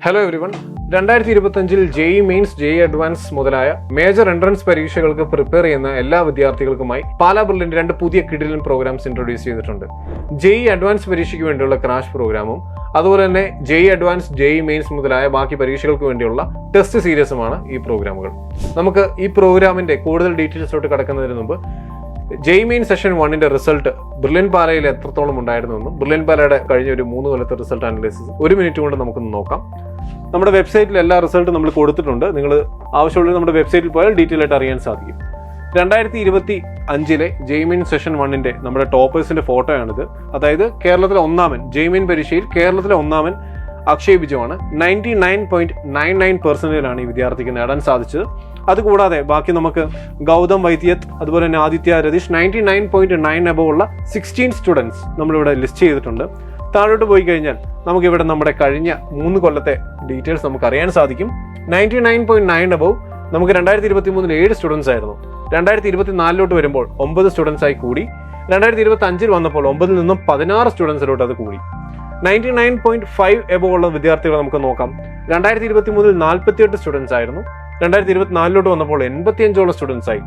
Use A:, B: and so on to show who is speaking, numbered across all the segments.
A: Hello everyone. 2025 JEE mains, JEE advance മുതലായ major entrance പരീക്ഷകൾക്ക് prepare ചെയ്യുന്ന എല്ലാ വിദ്യാർത്ഥികൾക്കുമായി പാലാ ബ്രില്യന്റ് 2 പുതിയ കിഡിലൻ പ്രോഗ്രാംസ് ഇൻട്രൊഡ്യൂസ് ചെയ്തിട്ടുണ്ട്. ജെഇ അഡ്വാൻസ് പരീക്ഷയ്ക്ക് വേണ്ടിയുള്ള ക്രാഷ് പ്രോഗ്രാമും അതുപോലെ തന്നെ ജെഇ അഡ്വാൻസ്, ജെഇ മെയിൻസ് മുതലായ ബാക്കി പരീക്ഷകൾക്ക് വേണ്ടിയുള്ള ടെസ്റ്റ് സീരീസുമാണ് ഈ പ്രോഗ്രാമുകൾ. നമുക്ക് ഈ പ്രോഗ്രാമിന്റെ കൂടുതൽ ഡീറ്റെയിൽസിലോട്ട് കടക്കുന്നതിന് മുമ്പ് ജെഇ മെയിൻ സെഷൻ 1ന്റെ റിസൾട്ട് ബ്രില്യന്റ് പാലയിൽ എത്രത്തോളം ഉണ്ടായിരുന്നുവെന്നും ബ്രില്യന്റ് പാലയുടെ കഴിഞ്ഞ ഒരു 3 കൊല്ലത്തെ റിസൾട്ട് അനലൈസിസ് 1 മിനിറ്റ് കൊണ്ട് നമുക്കൊന്ന് നോക്കാം. നമ്മുടെ വെബ്സൈറ്റിൽ എല്ലാ റിസൾട്ടും നമ്മൾ കൊടുത്തിട്ടുണ്ട്. നിങ്ങൾ ആവശ്യമുള്ള നമ്മുടെ വെബ്സൈറ്റിൽ പോയാൽ ഡീറ്റെയിൽ ആയിട്ട് അറിയാൻ സാധിക്കും. 2025 ജെഇ മെയിൻ സെഷൻ 1ന്റെ നമ്മുടെ ടോപ്പേഴ്സിന്റെ ഫോട്ടോയാണിത്. അതായത് കേരളത്തിലെ ഒന്നാമൻ, ജെഇ മെയിൻ പരീക്ഷയിൽ കേരളത്തിലെ ഒന്നാമൻ അക്ഷയ് ബിജുവാണ്. 99.99% ഈ വിദ്യാർത്ഥിക്ക് നേടാൻ സാധിച്ചത്. അതുകൂടാതെ ബാക്കി നമുക്ക് ഗൗതം വൈദ്യത്ത്, അതുപോലെ തന്നെ ആദിത്യ രതീഷ് 99.9 above ഉള്ള 16 സ്റ്റുഡൻസ് നമ്മളിവിടെ ലിസ്റ്റ് ചെയ്തിട്ടുണ്ട്. താഴോട്ട് പോയി കഴിഞ്ഞാൽ നമുക്കിവിടെ നമ്മുടെ കഴിഞ്ഞ 3 കൊല്ലത്തെ ഡീറ്റെയിൽസ് നമുക്ക് അറിയാൻ സാധിക്കും. 99.9 above നമുക്ക് 2023 7 സ്റ്റുഡൻസ് ആയിരുന്നു. 2024 വരുമ്പോൾ 9 സ്റ്റുഡൻസ് ആയി കൂടി. 2025 വന്നപ്പോൾ 9 നിന്നും 16 സ്റ്റുഡൻസിലോട്ട് അത് കൂടി. 99.5 above ഉള്ള വിദ്യാർത്ഥികളെ നമുക്ക് നോക്കാം. 2023 48 സ്റ്റുഡൻസ് ആയിരുന്നു. 2024 വന്നപ്പോൾ 85 സ്റ്റുഡൻസ് ആയി.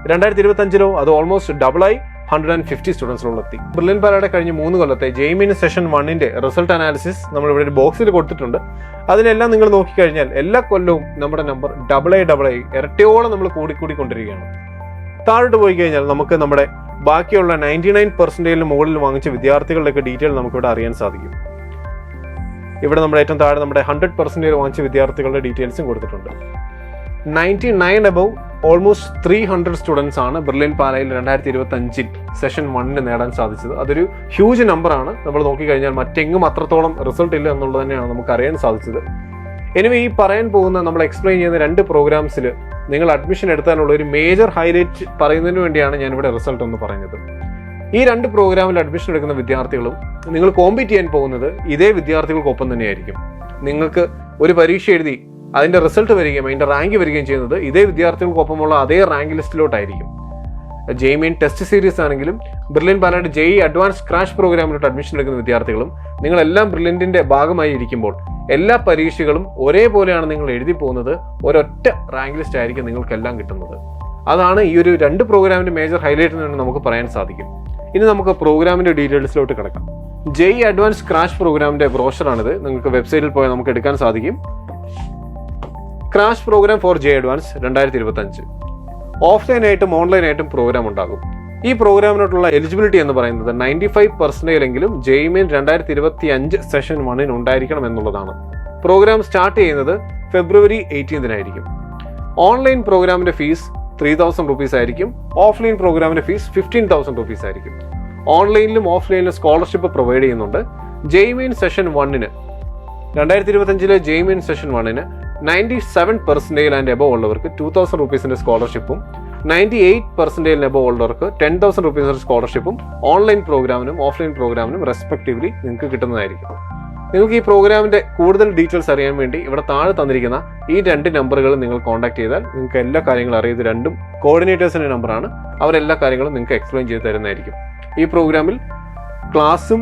A: 2025 അത് ഓൾമോസ്റ്റ് ഡബിളായി 150 സ്റ്റുഡൻസിലോളം എത്തി. ബ്രില്യന്റ് പാലയുടെ കഴിഞ്ഞ 3 കൊല്ലത്തെ ജെഇ മെയിൻ സെഷൻ 1ന്റെ റിസൾട്ട് അനാലിസിസ് നമ്മൾ ഇവിടെ ഒരു ബോക്സിൽ കൊടുത്തിട്ടുണ്ട്. അതിലെല്ലാം നിങ്ങൾ നോക്കിക്കഴിഞ്ഞാൽ എല്ലാ കൊല്ലവും നമ്മുടെ നമ്പർ ഡബിളായി ഇരട്ടിയോളം നമ്മൾ കൂടിക്കൊണ്ടിരിക്കുകയാണ്. താഴോട്ട് പോയി കഴിഞ്ഞാൽ നമുക്ക് നമ്മുടെ ബാക്കിയുള്ള 99% മുകളിൽ വാങ്ങിച്ച വിദ്യാർത്ഥികളുടെയൊക്കെ ഡീറ്റെയിൽ നമുക്കിവിടെ അറിയാൻ സാധിക്കും. ഇവിടെ നമ്മുടെ ഏറ്റവും താഴെ നമ്മുടെ 100% വാങ്ങിച്ച വിദ്യാർത്ഥികളുടെ ഡീറ്റെയിൽസും കൊടുത്തിട്ടുണ്ട്. 99 above ഓൾമോസ്റ്റ് 300 സ്റ്റുഡൻസ് ആണ് ബ്രില്യന്റ് പാലയിൽ 2025 സെഷൻ 1ന് നേടാൻ സാധിച്ചത്. അതൊരു ഹ്യൂജ് നമ്പറാണ്. നമ്മൾ നോക്കിക്കഴിഞ്ഞാൽ മറ്റെങ്ങും അത്രത്തോളം റിസൾട്ട് ഇല്ല എന്നുള്ളത് തന്നെയാണ് നമുക്ക് അറിയാൻ സാധിച്ചത്. എനിവേ ഈ പറയാൻ പോകുന്ന നമ്മൾ എക്സ്പ്ലെയിൻ ചെയ്യുന്ന 2 പ്രോഗ്രാംസിൽ നിങ്ങൾ അഡ്മിഷൻ എടുത്താലുള്ള ഒരു മേജർ ഹൈലൈറ്റ് പറയുന്നതിന് വേണ്ടിയാണ് ഞാനിവിടെ റിസൾട്ട് ഒന്ന് പറയുന്നത്. ഈ 2 പ്രോഗ്രാമിൽ അഡ്മിഷൻ എടുക്കുന്ന വിദ്യാർത്ഥികളും നിങ്ങൾ കോമ്പീറ്റ് ചെയ്യാൻ പോകുന്നത് ഇതേ വിദ്യാർത്ഥികൾക്കൊപ്പം തന്നെയായിരിക്കും. നിങ്ങൾക്ക് ഒരു പരീക്ഷ എഴുതി അതിന്റെ റിസൾട്ട് വരികയും അതിന്റെ റാങ്ക് വരികയും ചെയ്യുന്നത് ഇതേ വിദ്യാർത്ഥികൾക്കൊപ്പമുള്ള അതേ റാങ്ക് ലിസ്റ്റിലോട്ടായിരിക്കും. ജെഇ മെയിൻ ടെസ്റ്റ് സീരീസ് ആണെങ്കിലും ബ്രില്യന്റ് പാലയുടെ ജെഇ അഡ്വാൻസ് ക്രാഷ് പ്രോഗ്രാമിലോട്ട് അഡ്മിഷൻ എടുക്കുന്ന വിദ്യാർത്ഥികളും നിങ്ങളെല്ലാം ബ്രില്യന്റിന്റെ ഭാഗമായി ഇരിക്കുമ്പോൾ എല്ലാ പരീക്ഷകളും ഒരേപോലെയാണ് നിങ്ങൾ എഴുതി പോകുന്നത്. ഒരൊറ്റ റാങ്ക് ലിസ്റ്റ് ആയിരിക്കും നിങ്ങൾക്കെല്ലാം കിട്ടുന്നത്. അതാണ് ഈ ഒരു 2 പ്രോഗ്രാമിന്റെ മേജർ ഹൈലൈറ്റ് എന്ന് നമുക്ക് പറയാൻ സാധിക്കും. ഇനി നമുക്ക് പ്രോഗ്രാമിന്റെ ഡീറ്റെയിൽസിലോട്ട് കിടക്കാം. ജെഇ അഡ്വാൻസ് ക്രാഷ് പ്രോഗ്രാമിന്റെ ബ്രോഷറാണിത്. നിങ്ങൾക്ക് വെബ്സൈറ്റിൽ പോയാൽ നമുക്ക് എടുക്കാൻ സാധിക്കും. Crash program for JEE advance 2025 ഓഫ്ലൈനായിട്ടും ഓൺലൈനായിട്ടും പ്രോഗ്രാം ഉണ്ടാകും. ഈ പ്രോഗ്രാമിനോട്ടുള്ള എലിജിബിലിറ്റി എന്ന് പറയുന്നത് 95% എങ്കിലും ജെഇ മെയിൻ 2025 സെഷൻ 1ന് ഉണ്ടായിരിക്കണം എന്നുള്ളതാണ്. പ്രോഗ്രാം സ്റ്റാർട്ട് ചെയ്യുന്നത് ഫെബ്രുവരി 18 ഓൺലൈൻ പ്രോഗ്രാമിന്റെ ഫീസ് 3000 rupees ആയിരിക്കും. ഓഫ്ലൈൻ പ്രോഗ്രാമിന്റെ ഫീസ് 15,000 rupees ആയിരിക്കും. ഓൺലൈനിലും ഓഫ്ലൈനിലും സ്കോളർഷിപ്പ് പ്രൊവൈഡ് ചെയ്യുന്നുണ്ട്. ജെഇ മെയിൻ സെഷൻ 1ന് 2025 ജെഇ മെയിൻ സെഷൻ 1ന് 97% ആൻഡ് എബവ് ഉള്ളവർക്ക് 2,000 rupees സ്കോളർഷിപ്പും 98% എബവ് ഉള്ളവർക്ക് 10,000 rupees സ്കോളർഷിപ്പും ഓൺലൈൻ പ്രോഗ്രാമിനും ഓഫ്ലൈൻ പ്രോഗ്രാമിനും റെസ്പെക്റ്റീവ്ലി നിങ്ങൾക്ക് കിട്ടുന്നതായിരിക്കും. നിങ്ങൾക്ക് ഈ പ്രോഗ്രാമിന്റെ കൂടുതൽ ഡീറ്റെയിൽസ് അറിയാൻ വേണ്ടി ഇവിടെ താഴെ തന്നിരിക്കുന്ന ഈ 2 നമ്പറുകൾ നിങ്ങൾ കോൺടാക്ട് ചെയ്താൽ നിങ്ങൾക്ക് എല്ലാ കാര്യങ്ങളും അറിയത്. 2 കോർഡിനേറ്റേഴ്സിന്റെ നമ്പറാണ്. അവരെല്ലാ കാര്യങ്ങളും നിങ്ങൾക്ക് എക്സ്പ്ലെയിൻ ചെയ്ത് തരുന്നതായിരിക്കും. ഈ പ്രോഗ്രാമിൽ ക്ലാസ്സും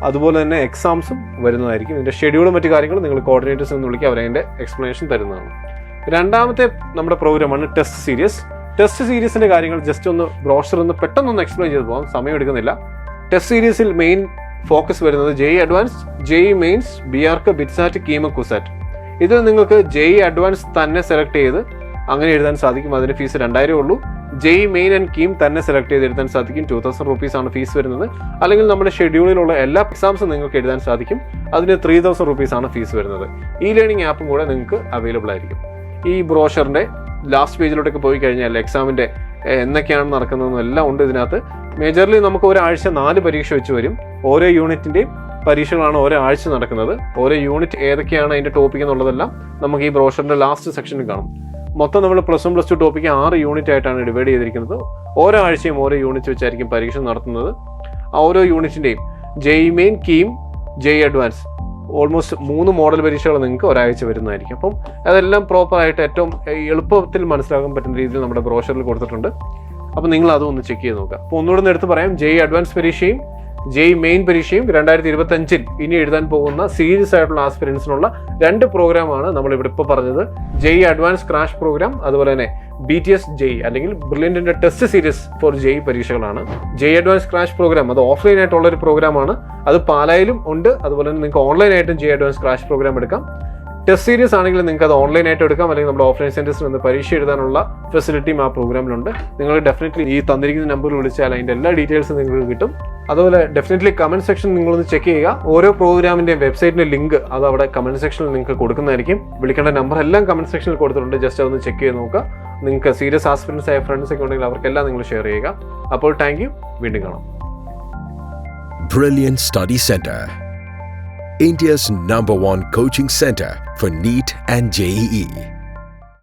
A: അതുപോലെ തന്നെ എക്സാംസും വരുന്നതായിരിക്കും. ഇതിന്റെ ഷെഡ്യൂളും മറ്റു കാര്യങ്ങളും നിങ്ങൾ കോർഡിനേറ്റേഴ്സ് എന്ന് വിളിക്കുക, അവരതിന്റെ എക്സ്പ്ലനേഷൻ തരുന്നതാണ്. രണ്ടാമത്തെ നമ്മുടെ പ്രോഗ്രാമാണ് ടെസ്റ്റ് സീരീസ്. ടെസ്റ്റ് സീരീസിന്റെ കാര്യങ്ങൾ ജസ്റ്റ് ഒന്ന് ബ്രോഷർ ഒന്ന് പെട്ടെന്നൊന്ന് എക്സ്പ്ലെയിൻ ചെയ്ത് പോകാം, സമയം എടുക്കുന്നില്ല. ടെസ്റ്റ് സീരീസിൽ മെയിൻ ഫോക്കസ് വരുന്നത് JEE advance, JEE mains, B Arch, BITSAT, KEAM, CUSAT. ഇതിൽ നിങ്ങൾക്ക് ജെഇ അഡ്വാൻസ് തന്നെ സെലക്ട് ചെയ്ത് അങ്ങനെ എഴുതാൻ സാധിക്കും. അതിന് ഫീസ് 2000 ഉള്ളൂ. ജെഇ മെയിൻ ആൻഡ് കീം തന്നെ സെലക്ട് ചെയ്ത് എഴുതാൻ സാധിക്കും. 2,000 rupees ആണ് ഫീസ് വരുന്നത്. അല്ലെങ്കിൽ നമ്മുടെ ഷെഡ്യൂളിലുള്ള എല്ലാ എക്സാംസും നിങ്ങൾക്ക് എഴുതാൻ സാധിക്കും. അതിന് 3,000 rupees ആണ് ഫീസ് വരുന്നത്. ഇ ലേണിംഗ് ആപ്പും കൂടെ നിങ്ങൾക്ക് അവൈലബിൾ ആയിരിക്കും. ഈ ബ്രോഷറിന്റെ ലാസ്റ്റ് പേജിലോട്ടൊക്കെ പോയി കഴിഞ്ഞാൽ എക്സാമിന്റെ എന്തൊക്കെയാണ് നടക്കുന്നതെന്നും എല്ലാം ഉണ്ട് ഇതിനകത്ത്. മേജർലി നമുക്ക് ഒരാഴ്ച 4 പരീക്ഷ വെച്ച് വരും. ഓരോ യൂണിറ്റിന്റെയും പരീക്ഷകളാണ് ഓരോ ആഴ്ച നടക്കുന്നത്. ഓരോ യൂണിറ്റ് ഏതൊക്കെയാണ് അതിന്റെ ടോപ്പിക് എന്നുള്ളതെല്ലാം നമുക്ക് ഈ ബ്രോഷറിന്റെ ലാസ്റ്റ് സെക്ഷനിൽ കാണും. മൊത്തം നമ്മൾ +1 +2 ടോപ്പിക്ക് 6 യൂണിറ്റ് ആയിട്ടാണ് ഡിവൈഡ് ചെയ്തിരിക്കുന്നത്. ഓരോ ആഴ്ചയും ഓരോ യൂണിറ്റ് വെച്ചായിരിക്കും പരീക്ഷ നടത്തുന്നത്. ആ ഓരോ യൂണിറ്റിന്റെയും JEE main, KEAM, JEE advance almost 3 model പരീക്ഷകൾ നിങ്ങൾക്ക് ഒരാഴ്ച വരുന്നതായിരിക്കും. അപ്പം അതെല്ലാം പ്രോപ്പറായിട്ട് ഏറ്റവും എളുപ്പത്തിൽ മനസ്സിലാക്കാൻ പറ്റുന്ന രീതിയിൽ നമ്മുടെ ബ്രോഷറിൽ കൊടുത്തിട്ടുണ്ട്. അപ്പം നിങ്ങൾ അതും ഒന്ന് ചെക്ക് ചെയ്ത് നോക്കുക. അപ്പോൾ ഒന്നുകൂടെ എടുത്ത് പറയാം, ജെഇ അഡ്വാൻസ് പരീക്ഷയും ജെഇ മെയിൻ പരീക്ഷയും 2025 ഇനി എഴുതാൻ പോകുന്ന സീരിയസ് ആയിട്ടുള്ള ആസ്പിരൻസിനുള്ള 2 പ്രോഗ്രാമാണ് നമ്മൾ ഇവിടെ ഇപ്പോൾ പറഞ്ഞത്. ജെഇ അഡ്വാൻസ് ക്രാഷ് പ്രോഗ്രാം, അതുപോലെ തന്നെ BTS ജെഇ അല്ലെങ്കിൽ ബ്രില്യന്റിന്റെ ടെസ്റ്റ് സീരീസ് ഫോർ ജെഇ പരീക്ഷകളാണ്. ജെഇ അഡ്വാൻസ് ക്രാഷ് പ്രോഗ്രാം അത് ഓഫ്ലൈൻ ആയിട്ടുള്ള ഒരു പ്രോഗ്രാമാണ്. അത് പാലായിലും ഉണ്ട്. അതുപോലെ തന്നെ നിങ്ങൾക്ക് ഓൺലൈനായിട്ടും ജെഇ അഡ്വാൻസ് ക്രാഷ് പ്രോഗ്രാം എടുക്കാം. ടെസ്റ്റ് സീരീസ് ആണെങ്കിൽ നിങ്ങൾക്ക് അത് ഓൺലൈനായിട്ട് എടുക്കാം, അല്ലെങ്കിൽ നമ്മുടെ ഓഫ്ലൈൻ സെന്റേഴ്സിൽ നിന്ന് പരീക്ഷ എഴുതാനുള്ള ഫെസിലിറ്റിയും ആ പ്രോഗ്രാമിലുണ്ട്. നിങ്ങൾ ഡെഫിനറ്റ്ലി ഈ തന്നിരിക്കുന്ന നമ്പറിൽ വിളിച്ചാൽ അതിൻ്റെ എല്ലാ ഡീറ്റെയിൽസും നിങ്ങൾക്ക് കിട്ടും. അതുപോലെ ഡെഫിനറ്റ്ലി കമന്റ് സെക്ഷൻ നിങ്ങളൊന്ന് ചെക്ക് ചെയ്യുക. ഓരോ പ്രോഗ്രാമിന്റെയും വെബ്സൈറ്റിന്റെ ലിങ്ക് അത് അവിടെ കമന്റ് സെക്ഷനിൽ നിങ്ങൾക്ക് കൊടുക്കുന്നതായിരിക്കും. വിളിക്കേണ്ട നമ്പർ എല്ലാം കമന്റ് സെക്ഷനിൽ കൊടുത്തിട്ടുണ്ട്. ജസ്റ്റ് അതൊന്ന് ചെക്ക് ചെയ്ത് നോക്കുക. നിങ്ങൾക്ക് സീരിയസ് ആസ്പിരൻസ് ആയ ഫ്രണ്ട്സ് ഒക്കെ ഉണ്ടെങ്കിൽ അവർക്കെല്ലാം നിങ്ങൾ ഷെയർ ചെയ്യുക. അപ്പോൾ താങ്ക് യു. വീണ്ടും കാണാം.
B: Brilliant Study Center, India's #1 coaching center for NEET and JEE.